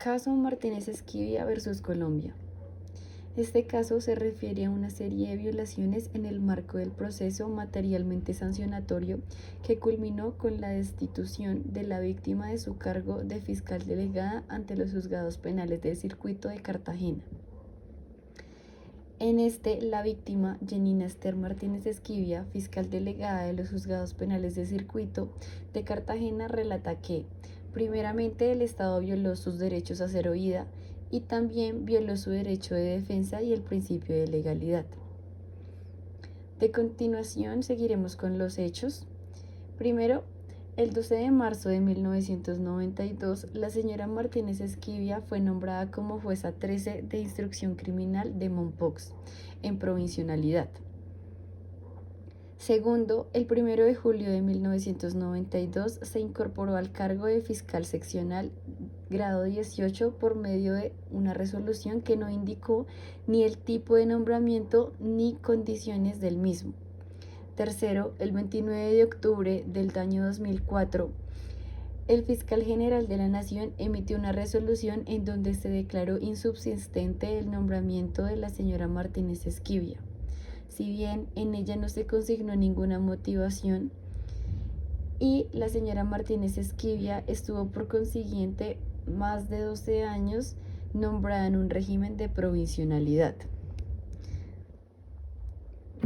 Caso Martínez Esquivia versus Colombia. Este caso se refiere a una serie de violaciones en el marco del proceso materialmente sancionatorio que culminó con la destitución de la víctima de su cargo de fiscal delegada ante los juzgados penales del circuito de Cartagena. En la víctima, Janina Esther Martínez Esquivia, fiscal delegada de los juzgados penales del circuito de Cartagena, relata que, primeramente, el Estado violó sus derechos a ser oída y también violó su derecho de defensa y el principio de legalidad. De continuación, seguiremos con los hechos. Primero, el 12 de marzo de 1992, la señora Martínez Esquivia fue nombrada como jueza 13 de instrucción criminal de Mompox, en provisionalidad. Segundo, el 1 de julio de 1992 se incorporó al cargo de fiscal seccional grado 18 por medio de una resolución que no indicó ni el tipo de nombramiento ni condiciones del mismo. Tercero, el 29 de octubre del año 2004, el fiscal general de la Nación emitió una resolución en donde se declaró insubsistente el nombramiento de la señora Martínez Esquivia. Si bien en ella no se consignó ninguna motivación, y la señora Martínez Esquivia estuvo por consiguiente más de 12 años nombrada en un régimen de provisionalidad.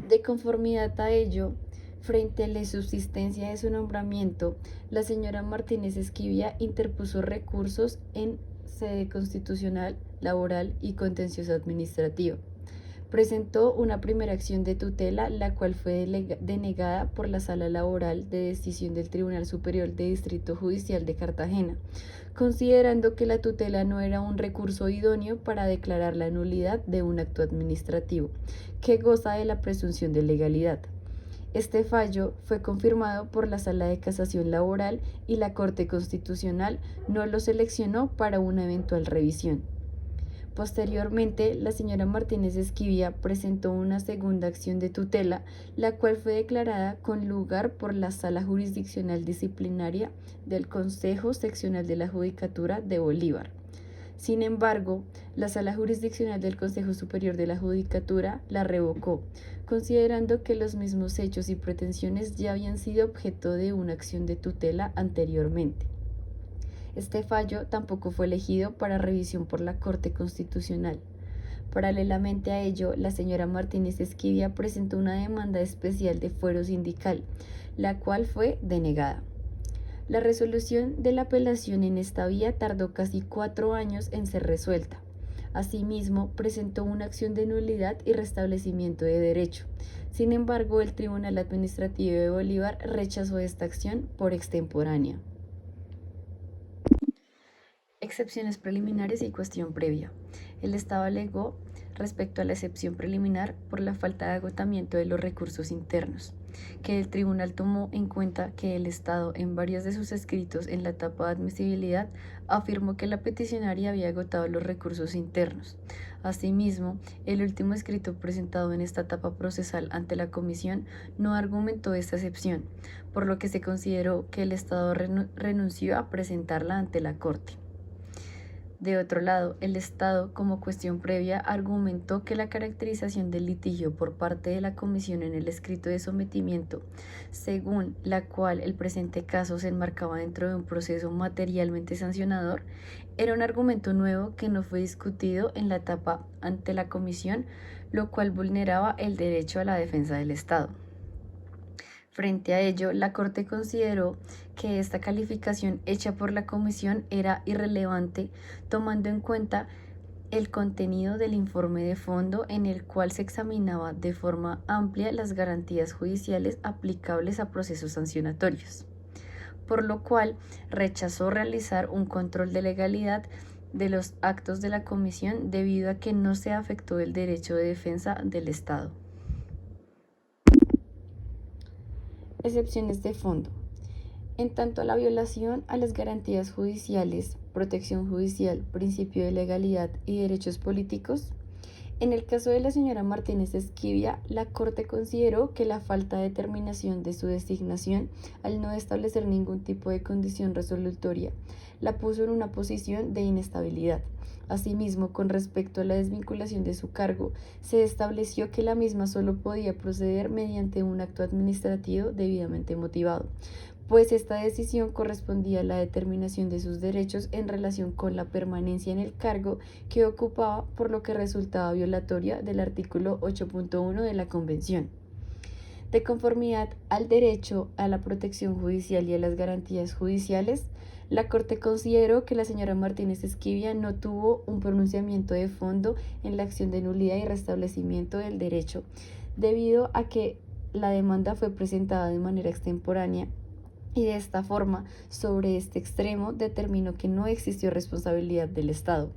De conformidad a ello, frente a la insubsistencia de su nombramiento, la señora Martínez Esquivia interpuso recursos en sede constitucional, laboral y contencioso administrativa. Presentó una primera acción de tutela, la cual fue denegada por la Sala Laboral de Decisión del Tribunal Superior de Distrito Judicial de Cartagena, considerando que la tutela no era un recurso idóneo para declarar la nulidad de un acto administrativo, que goza de la presunción de legalidad. Este fallo fue confirmado por la Sala de Casación Laboral y la Corte Constitucional no lo seleccionó para una eventual revisión. Posteriormente, la señora Martínez Esquivia presentó una segunda acción de tutela, la cual fue declarada con lugar por la Sala Jurisdiccional Disciplinaria del Consejo Seccional de la Judicatura de Bolívar. Sin embargo, la Sala Jurisdiccional del Consejo Superior de la Judicatura la revocó, considerando que los mismos hechos y pretensiones ya habían sido objeto de una acción de tutela anteriormente. Este fallo tampoco fue elegido para revisión por la Corte Constitucional. Paralelamente a ello, la señora Martínez Esquivia presentó una demanda especial de fuero sindical, la cual fue denegada. La resolución de la apelación en esta vía tardó casi 4 años en ser resuelta. Asimismo, presentó una acción de nulidad y restablecimiento de derecho. Sin embargo, el Tribunal Administrativo de Bolívar rechazó esta acción por extemporánea. Excepciones preliminares y cuestión previa. El Estado alegó respecto a la excepción preliminar por la falta de agotamiento de los recursos internos, que el tribunal tomó en cuenta que el Estado en varios de sus escritos en la etapa de admisibilidad afirmó que la peticionaria había agotado los recursos internos. Asimismo, el último escrito presentado en esta etapa procesal ante la comisión no argumentó esta excepción, por lo que se consideró que el Estado renunció a presentarla ante la Corte. De otro lado, el Estado, como cuestión previa, argumentó que la caracterización del litigio por parte de la Comisión en el escrito de sometimiento, según la cual el presente caso se enmarcaba dentro de un proceso materialmente sancionador, era un argumento nuevo que no fue discutido en la etapa ante la Comisión, lo cual vulneraba el derecho a la defensa del Estado. Frente a ello, la Corte consideró que esta calificación hecha por la Comisión era irrelevante, tomando en cuenta el contenido del informe de fondo en el cual se examinaba de forma amplia las garantías judiciales aplicables a procesos sancionatorios, por lo cual rechazó realizar un control de legalidad de los actos de la Comisión debido a que no se afectó el derecho de defensa del Estado. Excepciones de fondo. En tanto a la violación a las garantías judiciales, protección judicial, principio de legalidad y derechos políticos, En el caso de la señora Martínez Esquivia, la Corte consideró que la falta de determinación de su designación, al no establecer ningún tipo de condición resolutoria, la puso en una posición de inestabilidad. Asimismo, con respecto a la desvinculación de su cargo, se estableció que la misma solo podía proceder mediante un acto administrativo debidamente motivado, pues esta decisión correspondía a la determinación de sus derechos en relación con la permanencia en el cargo que ocupaba, por lo que resultaba violatoria del artículo 8.1 de la Convención. De conformidad al derecho a la protección judicial y a las garantías judiciales, la Corte consideró que la señora Martínez Esquivia no tuvo un pronunciamiento de fondo en la acción de nulidad y restablecimiento del derecho, debido a que la demanda fue presentada de manera extemporánea y de esta forma, sobre este extremo, determinó que no existió responsabilidad del Estado.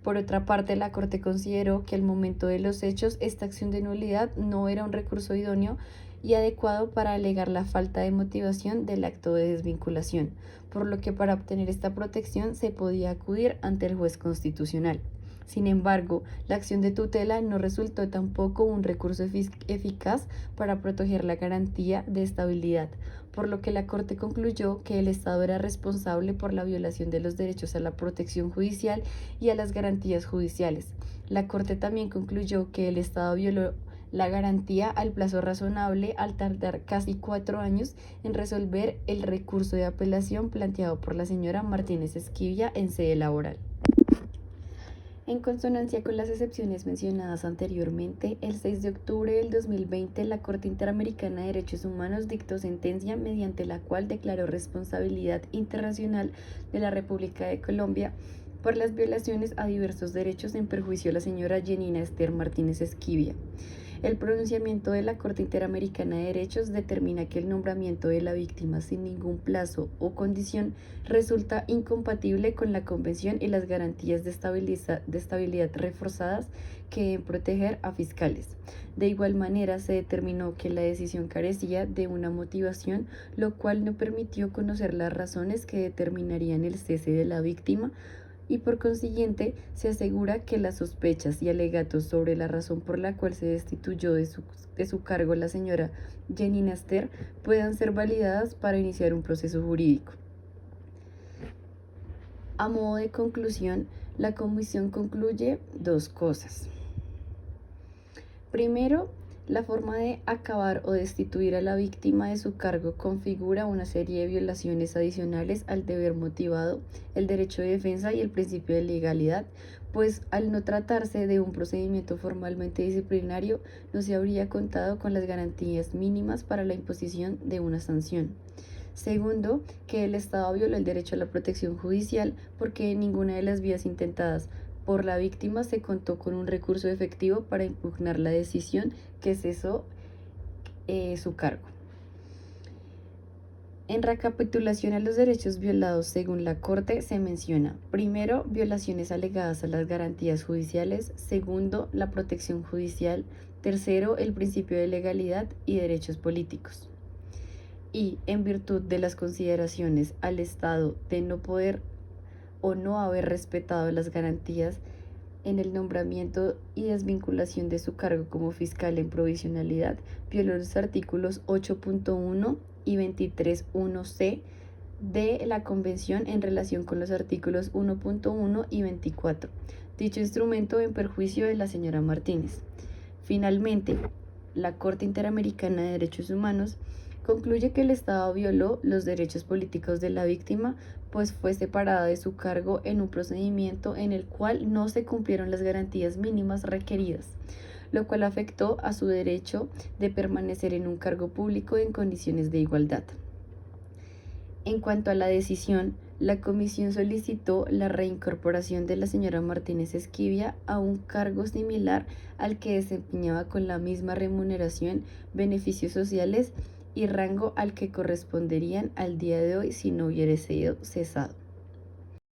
Por otra parte, la Corte consideró que al momento de los hechos, esta acción de nulidad no era un recurso idóneo y adecuado para alegar la falta de motivación del acto de desvinculación, por lo que para obtener esta protección se podía acudir ante el juez constitucional. Sin embargo, la acción de tutela no resultó tampoco un recurso eficaz para proteger la garantía de estabilidad, por lo que la Corte concluyó que el Estado era responsable por la violación de los derechos a la protección judicial y a las garantías judiciales. La Corte también concluyó que el Estado violó la garantía al plazo razonable al tardar casi 4 años en resolver el recurso de apelación planteado por la señora Martínez Esquivia en sede laboral. En consonancia con las excepciones mencionadas anteriormente, el 6 de octubre del 2020 la Corte Interamericana de Derechos Humanos dictó sentencia mediante la cual declaró responsabilidad internacional de la República de Colombia por las violaciones a diversos derechos en perjuicio de la señora Yanina Esther Martínez Esquivia. El pronunciamiento de la Corte Interamericana de Derechos determina que el nombramiento de la víctima sin ningún plazo o condición resulta incompatible con la Convención y las garantías de estabilidad reforzadas que deben proteger a fiscales. De igual manera, se determinó que la decisión carecía de una motivación, lo cual no permitió conocer las razones que determinarían el cese de la víctima, y por consiguiente se asegura que las sospechas y alegatos sobre la razón por la cual se destituyó de su cargo la señora Yanina Esther puedan ser validadas para iniciar un proceso jurídico. A modo de conclusión, la comisión concluye 2 cosas. Primero, la forma de acabar o destituir a la víctima de su cargo configura una serie de violaciones adicionales al deber motivado, el derecho de defensa y el principio de legalidad, pues al no tratarse de un procedimiento formalmente disciplinario, no se habría contado con las garantías mínimas para la imposición de una sanción. Segundo, que el Estado violó el derecho a la protección judicial porque en ninguna de las vías intentadas por la víctima se contó con un recurso efectivo para impugnar la decisión que cesó su cargo. En recapitulación a los derechos violados según la Corte se menciona, primero, violaciones alegadas a las garantías judiciales, segundo, la protección judicial, tercero, el principio de legalidad y derechos políticos. Y, en virtud de las consideraciones al Estado de no poder o no haber respetado las garantías en el nombramiento y desvinculación de su cargo como fiscal en provisionalidad, violó los artículos 8.1 y 23.1c de la Convención en relación con los artículos 1.1 y 24, dicho instrumento en perjuicio de la señora Martínez. Finalmente, la Corte Interamericana de Derechos Humanos concluye que el Estado violó los derechos políticos de la víctima, pues fue separada de su cargo en un procedimiento en el cual no se cumplieron las garantías mínimas requeridas, lo cual afectó a su derecho de permanecer en un cargo público en condiciones de igualdad. En cuanto a la decisión, la comisión solicitó la reincorporación de la señora Martínez Esquivia a un cargo similar al que desempeñaba con la misma remuneración, beneficios sociales y rango al que corresponderían al día de hoy si no hubiera sido cesado.